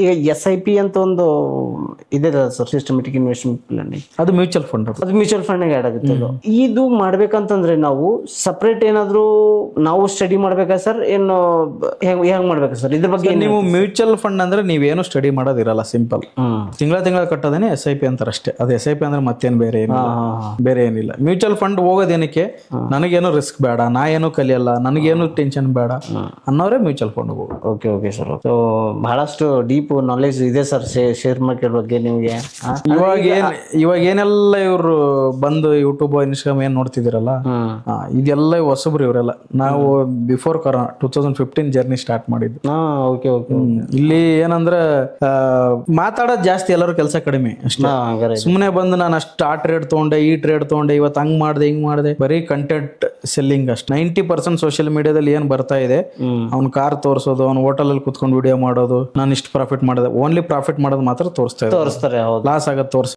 ಈಗ SIP ಅಂತ ಒಂದು ಇದೆ ಸರ್, ಸಿಸ್ಟಮೆಟಿಕ್ ಇನ್ವೆಸ್ಟ್ಮೆಂಟ್ ಪ್ಲಾನಿಂಗ್. ಅದು ಮ್ಯೂಚುವಲ್ ಫಂಡ್. ಅದು ಮ್ಯೂಚುವಲ್ ಫಂಡ್ ಆಡ್ ಆಗುತ್ತೆ. ಅದು ಇದು ಮಾಡ್ಬೇಕಂತಂದ್ರೆ ನಾವು ಸಪರೇಟ್ ಏನಾದ್ರು ನಾವು ಸ್ಟಡಿ ಮಾಡ್ಬೇಕಾ ಸರ್, ಏನು ಹೆಂಗ್ ಮಾಡ್ಬೇಕಾ ಸರ್ ಇದ್ರ ಬಗ್ಗೆ? ನೀವು ಮ್ಯೂಚುವಲ್ ಫಂಡ್ ಅಂದ್ರೆ ನೀವೇನು ಸ್ಟಡಿ ಮಾಡೋದಿರಲ್ಲ, ಸಿಂಪಲ್ ತಿಂಗಳ ಕಟ್ಟೋದೇನೆ SIP ಅಂತಾರೆ ಅಷ್ಟೇ. ಅದು SIP ಅಂದ್ರೆ ಮತ್ತೇನು ಬೇರೆ ಏನಿಲ್ಲ. ಮ್ಯೂಚುವಲ್ ಫಂಡ್ ಹೋಗೋದೇನಕ್ಕೆ, ನನಗೇನು ರಿಸ್ಕ್ ಬೇಡ, ನಾ ಏನು ಕಲಿಯಲ್ಲ, ನನಗೇನು ಟೆನ್ಷನ್ ಬೇಡ ಅನ್ನೋರೇ ಮ್ಯೂಚುವಲ್ ಫಂಡ್ ಹೋಗೋದು. Okay sir. ಸೊ ಬಹಳಷ್ಟು ಡೀಪ್ ನಾಲೆಜ್ ಇದೆ ಸರ್ ಶೇರ್ ಮಾರ್ಕೆಟ್ ಬಗ್ಗೆ ನಿಮಗೆ. ಇವಾಗ ಏನೆಲ್ಲ ಇವ್ರು ಬಂದು ಯೂಟ್ಯೂಬ್ ಇನ್ಸ್ಟಾಗ್ರಾಮ್ ಏನ್ ನೋಡ್ತಿದಿರಲ್ಲ, ಇದೆಲ್ಲ ಹೊಸಬ್ರು ಇವರೆಲ್ಲ. ನಾವು ಬಿಫೋರ್ ಕೊರೋನಾ 2015 ಜರ್ನಿ ಸ್ಟಾರ್ಟ್ ಮಾಡಿದ್ದು. ಓಕೆ. ಇಲ್ಲಿ ಏನಂದ್ರ ಮಾತಾಡೋದು ಜಾಸ್ತಿ, ಎಲ್ಲರೂ ಕೆಲಸ ಕಡಿಮೆ ಅಷ್ಟೇ. ಸುಮ್ಮನೆ ಬಂದು ನಾನು ಅಷ್ಟು ಆ ಟ್ರೇಡ್ ತಗೊಂಡೆ, ಈ ಟ್ರೇಡ್ ತಗೊಂಡೆ, ಇವತ್ತು ಹಂಗ್ ಮಾಡ್ದೆ ಹಿಂಗ್ ಮಾಡ್ದೆ, ಬರೀ ಕಂಟೆಂಟ್ ಸೆಲ್ಲಿಂಗ್ ಅಷ್ಟು. 90% ಸೋಷಿಯಲ್ ಮೀಡಿಯಾದಲ್ಲಿ ಏನ್ ಬರ್ತಾ ಇದೆ, ಅವ್ನ ಕಾರ್ ತೋರಿಸೋದು, ಅವ್ನ ಹೋಟೆಲ್ ಅಲ್ಲಿ ಕುತ್ಕೊಂಡು ವಿಡಿಯೋ ಮಾಡೋದು, ನಾನು ಇಷ್ಟು ಪ್ರಾಫಿಟ್ ಮಾಡಿದೆ, ಓನ್ಲಿ ಪ್ರಾಫಿಟ್ ಮಾಡೋದು ಮಾತ್ರ ತೋರಿಸ್ತಾರೆ. ಲಾಸ್ ಆಗತ್ತೆ ತೋರಿಸ್